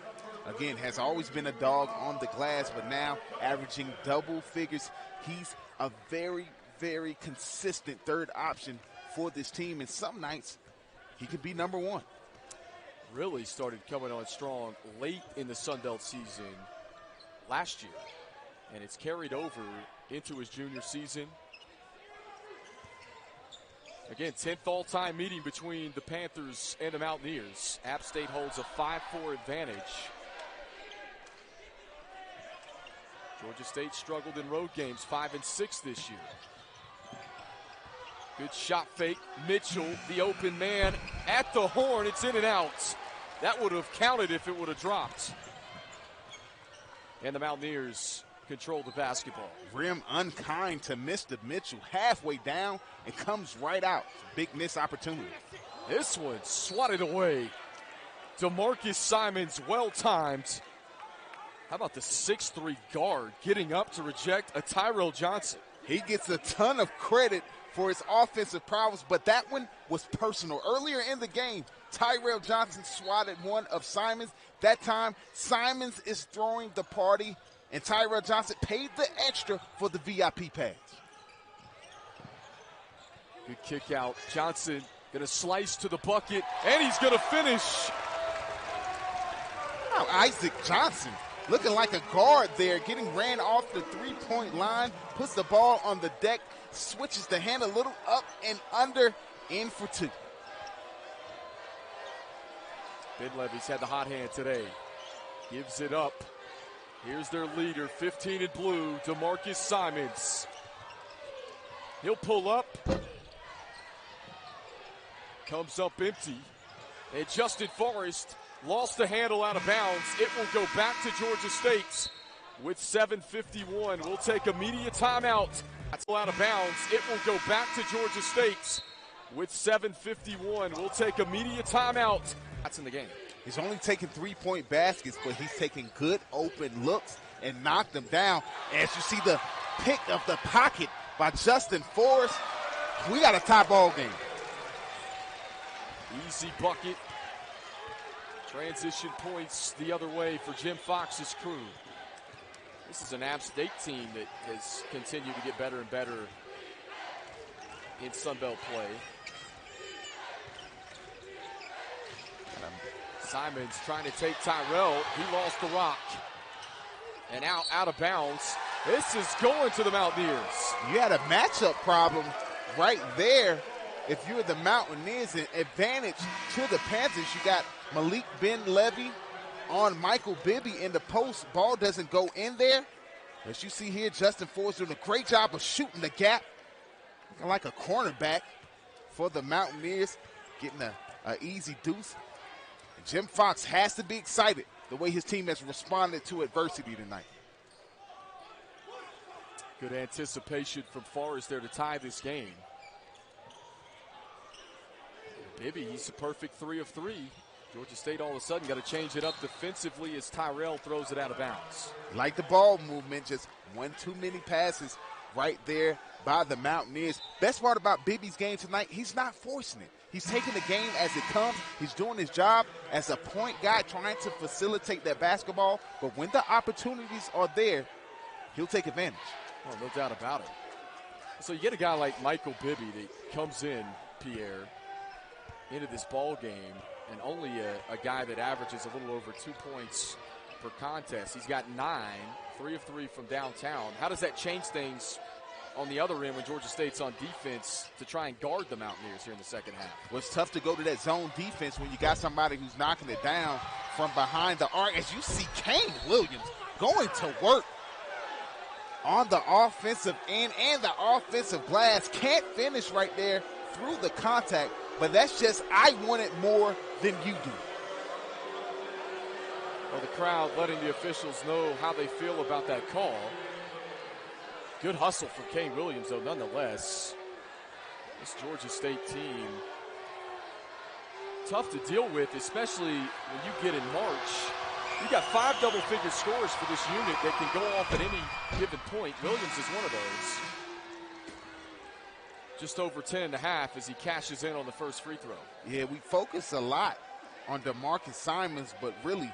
Again, has always been a dog on the glass, but now averaging double figures. He's a very, very consistent third option for this team, and some nights he could be number one. Really started coming on strong late in the Sun Belt season last year, and it's carried over into his junior season. Again, 10th all-time meeting between the Panthers and the Mountaineers. App State holds a 5-4 advantage. Georgia State struggled in road games, 5-6 this year. Good shot fake. Mitchell, the open man at the horn. It's in and out. That would have counted if it would have dropped. And the Mountaineers control the basketball. Rim unkind to Mr. Mitchell. Halfway down and comes right out. Big missed opportunity. This one swatted away. DeMarcus Simons, well-timed. How about the 6'3" guard getting up to reject a Tyrell Johnson? He gets a ton of credit for his offensive prowess, but that one was personal. Earlier in the game, Tyrell Johnson swatted one of Simons. That time, Simons is throwing the party, and Tyrell Johnson paid the extra for the VIP pass. Good kick out. Johnson going to slice to the bucket, and he's going to finish. Now, Isaac Johnson looking like a guard there, getting ran off the three-point line, puts the ball on the deck, switches the hand a little up and under, in for two. Ben Levy's had the hot hand today. Gives it up. Here's their leader, 15 in blue, DeMarcus Simons. He'll pull up. Comes up empty. And Justin Forrest lost the handle out of bounds. It will go back to Georgia State with 7:51. We'll take immediate timeout. That's out of bounds. It will go back to Georgia State with 7:51. We'll take immediate timeout. That's in the game. He's only taking three-point baskets, but he's taking good open looks and knocked them down. As you see the pick of the pocket by Justin Forrest, we got a tie ball game. Easy bucket. Transition points the other way for Jim Fox's crew. This is an App State team that has continued to get better and better in Sun Belt play. Simons trying to take Tyrell. He lost the rock. And out of bounds. This is going to the Mountaineers. You had a matchup problem right there. If you're the Mountaineers, an advantage to the Panthers. You got Malik Ben Levy on Michael Bibby in the post. Ball doesn't go in there. As you see here, Justin Forrest doing a great job of shooting the gap. Looking like a cornerback for the Mountaineers. Getting an easy deuce. And Jim Fox has to be excited the way his team has responded to adversity tonight. Good anticipation from Forrest there to tie this game. Bibby, he's a perfect 3 of 3. Georgia State all of a sudden got to change it up defensively as Tyrell throws it out of bounds. Like the ball movement, just one too many passes right there by the Mountaineers. Best part about Bibby's game tonight, he's not forcing it. He's taking the game as it comes. He's doing his job as a point guy, trying to facilitate that basketball. But when the opportunities are there, he'll take advantage. Oh, no doubt about it. So you get a guy like Michael Bibby that comes in, Pierre, into this ball game, and only a guy that averages a little over 2 points per contest. He's got 9, 3 of 3 from downtown. How does that change things on the other end when Georgia State's on defense to try and guard the Mountaineers here in the second half. Well, it's tough to go to that zone defense when you got somebody who's knocking it down from behind the arc. As you see Kane Williams going to work on the offensive end and the offensive glass. Can't finish right there through the contact, but that's just, I want it more than you do. Well, the crowd letting the officials know how they feel about that call. Good hustle from Kane Williams, though, nonetheless. This Georgia State team, tough to deal with, especially when you get in March. You got 5 double-figure scores for this unit that can go off at any given point. Williams is one of those. Just over 10.5 as he cashes in on the first free throw. Yeah, we focus a lot on DeMarcus Simons, but really,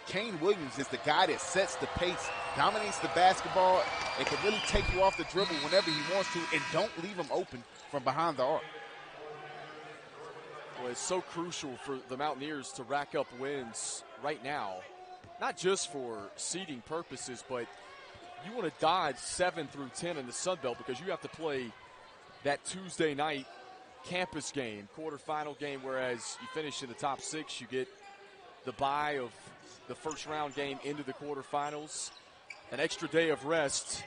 Kane Williams is the guy that sets the pace, dominates the basketball, and can really take you off the dribble whenever he wants to, and don't leave him open from behind the arc. Well, it's so crucial for the Mountaineers to rack up wins right now, not just for seeding purposes, but you want to dodge 7 through 10 in the Sun Belt because you have to play that Tuesday night campus game, quarterfinal game, whereas you finish in the top 6, you get the bye of the first round game into the quarterfinals. An extra day of rest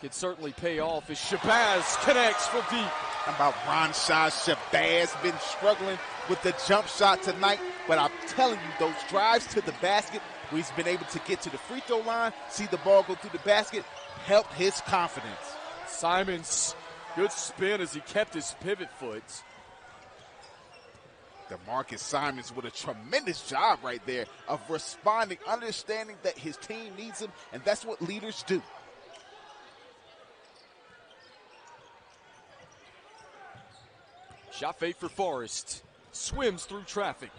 could certainly pay off as Shabazz connects from deep. How about Ronshad Shabazz? Been struggling with the jump shot tonight, but I'm telling you, those drives to the basket where he's been able to get to the free throw line, see the ball go through the basket, helped his confidence. Simons, good spin as he kept his pivot foot. DeMarcus Simons with a tremendous job right there of responding, understanding that his team needs him, and that's what leaders do. Shot fake for Forrest. Swims through traffic.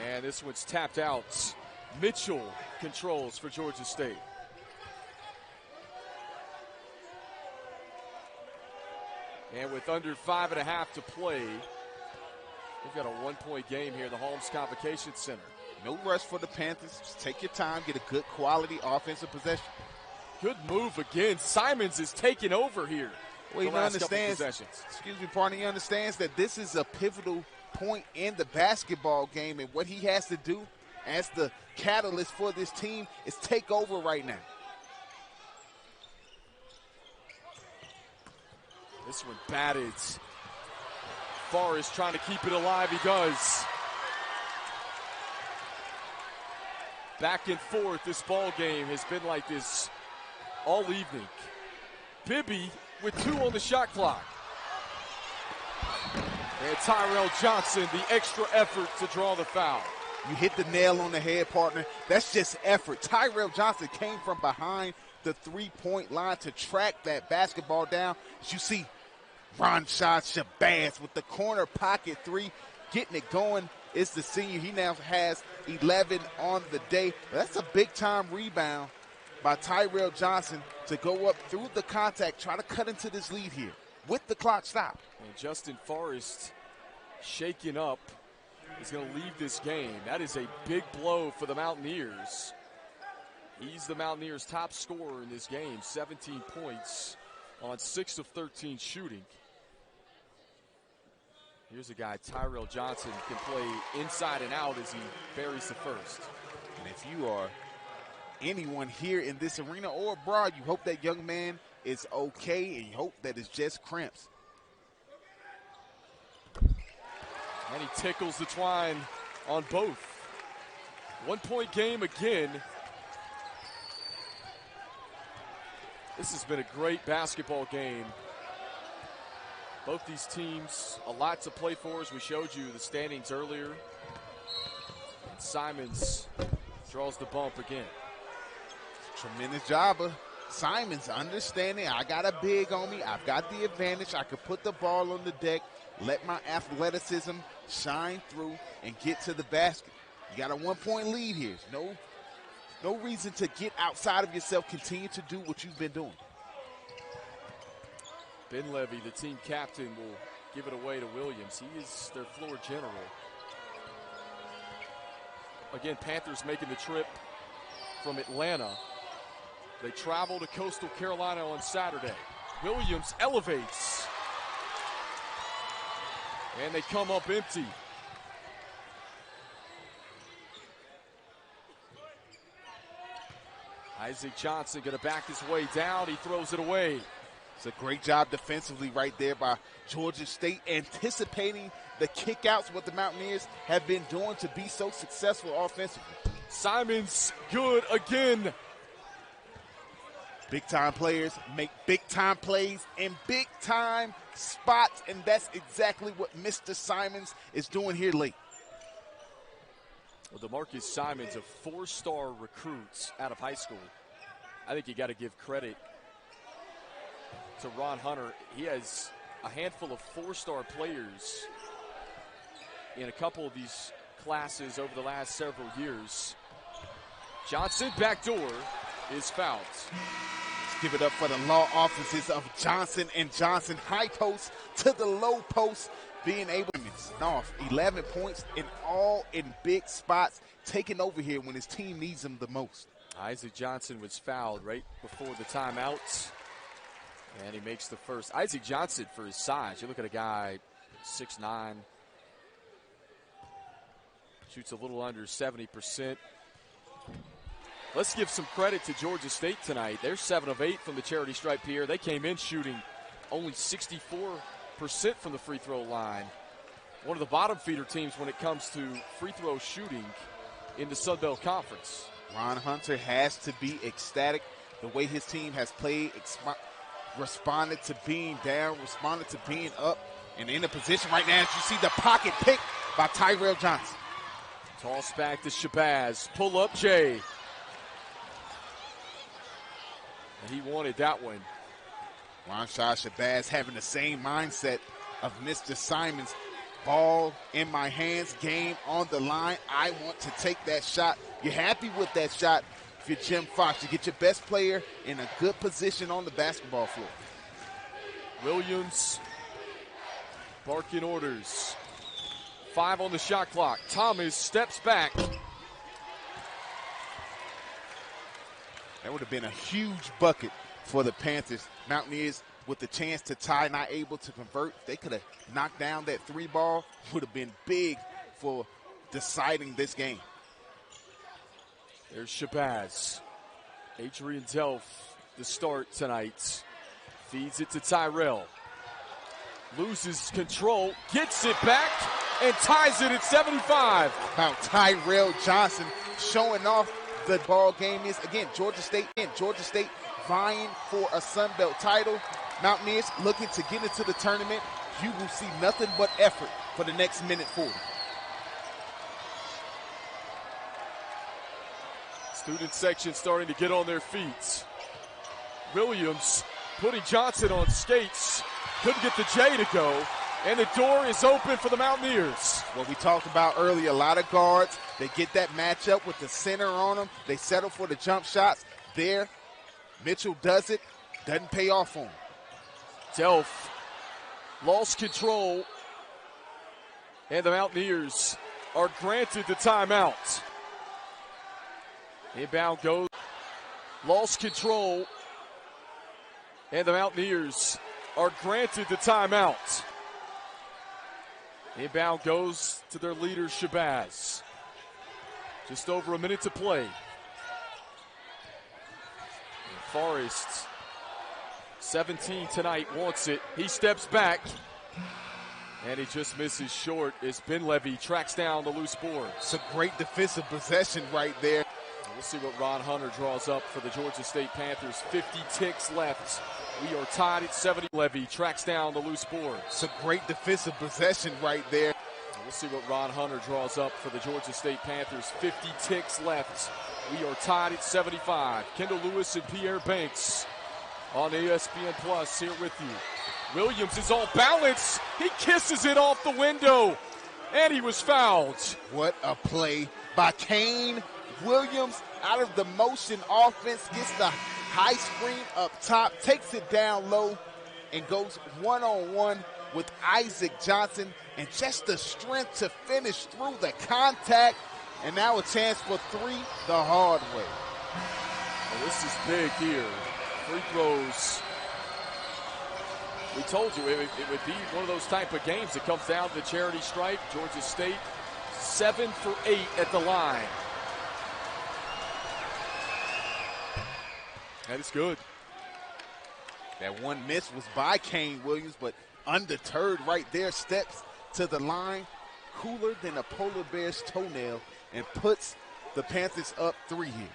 And this one's tapped out. Mitchell controls for Georgia State. And with under 5.5 to play, we've got a 1-point game here in the Holmes Convocation Center. No rush for the Panthers. Just take your time, get a good quality offensive possession. Good move again. Simons is taking over here. Well, he understands, excuse me, partner, he understands that this is a pivotal point in the basketball game, and what he has to do as the catalyst for this team is take over right now. This one batted. Forrest trying to keep it alive. He does. Back and forth. This ball game has been like this all evening. Bibby with 2 on the shot clock. And Tyrell Johnson, the extra effort to draw the foul. You hit the nail on the head, partner. That's just effort. Tyrell Johnson came from behind the 3-point line to track that basketball down. As you see, Ronshad Shabazz with the corner pocket 3, getting it going. It's the senior. He now has 11 on the day. That's a big-time rebound by Tyrell Johnson to go up through the contact, try to cut into this lead here with the clock stopped. And Justin Forrest shaking up. He's going to leave this game. That is a big blow for the Mountaineers. He's the Mountaineers' top scorer in this game, 17 points on 6 of 13 shooting. Here's a guy, Tyrell Johnson, can play inside and out as he buries the first. And if you are anyone here in this arena or abroad, you hope that young man is okay, and you hope that it's just cramps. And he tickles the twine on both. 1-point game again. This has been a great basketball game. Both these teams, a lot to play for, as we showed you the standings earlier. And Simons draws the bump again. Tremendous job of Simons understanding I got a big on me. I've got the advantage. I could put the ball on the deck, let my athleticism shine through, and get to the basket. You got a 1-point lead here. No reason to get outside of yourself. Continue to do what you've been doing. Ben Levy, the team captain, will give it away to Williams. He is their floor general. Again, Panthers making the trip from Atlanta. They travel to Coastal Carolina on Saturday. Williams elevates. And they come up empty. Isaac Johnson going to back his way down. He throws it away. It's a great job defensively right there by Georgia State, anticipating the kickouts, what the Mountaineers have been doing to be so successful offensively. Simons good again. Big-time players make big-time plays in big-time spots, and that's exactly what Mr. Simons is doing here late. Well, DeMarcus Simons, a four-star recruit out of high school. I think you got to give credit to Ron Hunter. He has a handful of four-star players in a couple of these classes over the last several years. Johnson, backdoor, is fouled. Let's give it up for the law offices of Johnson & Johnson. High post to the low post, being able to off 11 points in all in big spots, taking over here when his team needs him the most. Isaac Johnson was fouled right before the timeout, and he makes the first. Isaac Johnson, for his size, you look at a guy 6'9", shoots a little under 70%. Let's give some credit to Georgia State tonight. They're 7 of 8 from the charity stripe here. They came in shooting only 64% from the free throw line. One of the bottom feeder teams when it comes to free throw shooting in the Sun Belt Conference. Ron Hunter has to be ecstatic the way his team has played, responded to being down, responded to being up, and in a position right now, as you see the pocket pick by Tyrell Johnson. Toss back to Shabazz. Pull up Jay. And he wanted that one. Ronshad Shabazz having the same mindset of Mr. Simons. Ball in my hands, game on the line. I want to take that shot. You're happy with that shot if you're Jim Fox. You get your best player in a good position on the basketball floor. Williams barking orders. 5 on the shot clock. Thomas steps back. That would have been a huge bucket for the Panthers. Mountaineers with the chance to tie, not able to convert. They could have knocked down that 3 ball. Would have been big for deciding this game. There's Shabazz. Adrian Delph, the start tonight. Feeds it to Tyrell. Loses control, gets it back, and ties it at 75. About Tyrell Johnson showing off the ball game is. Again, Georgia State vying for a Sun Belt title. Mountaineers looking to get into the tournament. You will see nothing but effort for the next minute 40. Student section starting to get on their feet. Williams putting Johnson on skates. Couldn't get the J to go. And the door is open for the Mountaineers. What we talked about earlier, a lot of guards. They get that matchup with the center on them. They settle for the jump shots. There, Mitchell does it. Doesn't pay off for him. Delph lost control. And the Mountaineers are granted the timeout. Inbound goes. Lost control. And the Mountaineers are granted the timeout. Inbound goes to their leader, Shabazz. Just over a minute to play. And Forrest, 17 tonight, wants it. He steps back. And he just misses short as Ben Levy tracks down the loose board. It's a great defensive possession right there. We'll see what Ron Hunter draws up for the Georgia State Panthers. 50 ticks left. We are tied at 70. Levy tracks down the loose board. It's a great defensive possession right there. We'll see what Ron Hunter draws up for the Georgia State Panthers. 50 ticks left. We are tied at 75. Kendall Lewis and Pierre Banks on ESPN Plus here with you. Williams is all balanced. He kisses it off the window. And he was fouled. What a play by Kane Williams out of the motion offense. Gets the high screen up top. Takes it down low and goes one-on-one with Isaac Johnson. And just the strength to finish through the contact. And now a chance for 3 the hard way. This is big here. Free throws. We told you it would be one of those type of games that comes down to the charity stripe. Georgia State 7 for 8 at the line. That is good. That one miss was by Kane Williams, but undeterred right there, steps to the line, cooler than a polar bear's toenail, and puts the Panthers up 3 here.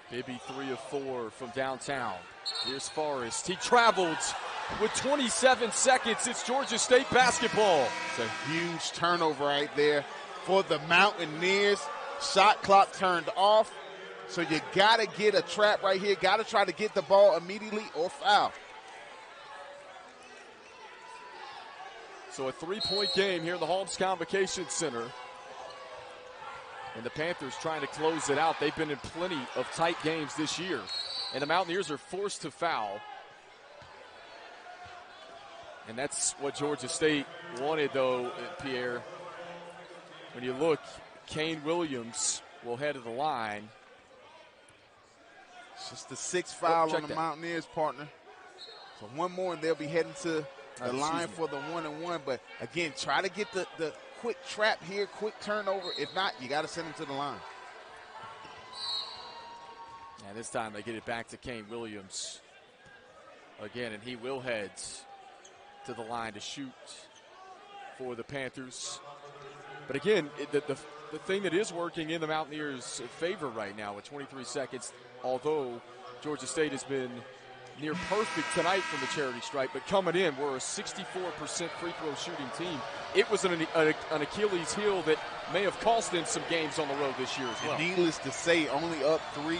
Bibby 3 of 4 from downtown. Here's Forrest. He traveled with 27 seconds. It's Georgia State basketball. It's a huge turnover right there for the Mountaineers. Shot clock turned off. So you got to get a trap right here. Got to try to get the ball immediately or foul. So a 3-point game here in the Holmes Convocation Center. And the Panthers trying to close it out. They've been in plenty of tight games this year. And the Mountaineers are forced to foul. And that's what Georgia State wanted, though, Pierre. When you look, Kane Williams will head to the line. It's just the 6th foul on the Mountaineers, partner. So one more, and they'll be heading to the line for the 1-and-1. But, again, try to get the quick trap here, quick turnover. If not, you got to send them to the line. And this time they get it back to Kane Williams again, and he will head to the line to shoot for the Panthers. But again, the thing that is working in the Mountaineers' favor right now with 23 seconds, although Georgia State has been near perfect tonight from the charity stripe, but coming in, we're a 64% free throw shooting team. It was an Achilles heel that may have cost them some games on the road this year as well. And needless to say, only up 3.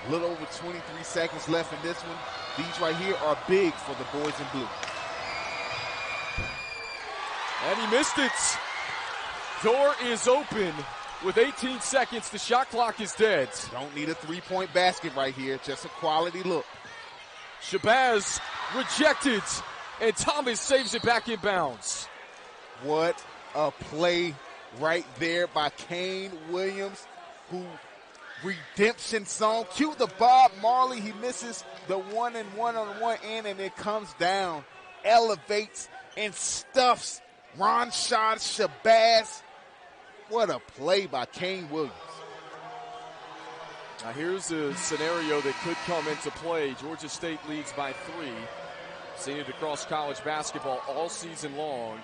A little over 23 seconds left in this one. These right here are big for the boys in blue. And he missed it. Door is open with 18 seconds. The shot clock is dead. Don't need a 3-point basket right here. Just a quality look. Shabazz rejected, and Thomas saves it back in bounds. What a play right there by Kane Williams, who redemption song. Cue the Bob Marley. He misses the 1-and-1 and it comes down, elevates, and stuffs Ronshad Shabazz. What a play by Kane Williams. Now here's a scenario that could come into play. Georgia State leads by 3. Seen it across college basketball all season long.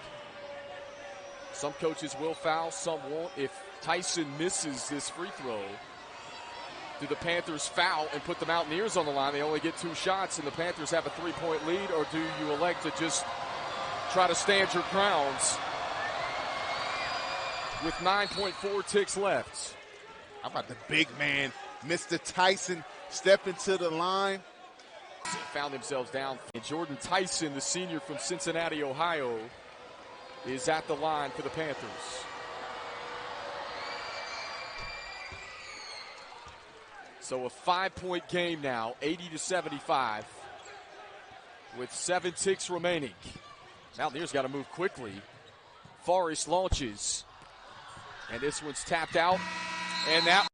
Some coaches will foul, some won't. If Tyson misses this free throw, do the Panthers foul and put the Mountaineers on the line? They only get 2 shots and the Panthers have a 3-point lead, or do you elect to just try to stand your grounds with 9.4 ticks left? How about the big man, Mr. Tyson, stepping to the line? Found themselves down. And Jordan Tyson, the senior from Cincinnati, Ohio, is at the line for the Panthers. So a 5-point game now, 80-75, with 7 ticks remaining. Mountaineers got to move quickly. Forrest launches, and this one's tapped out, and that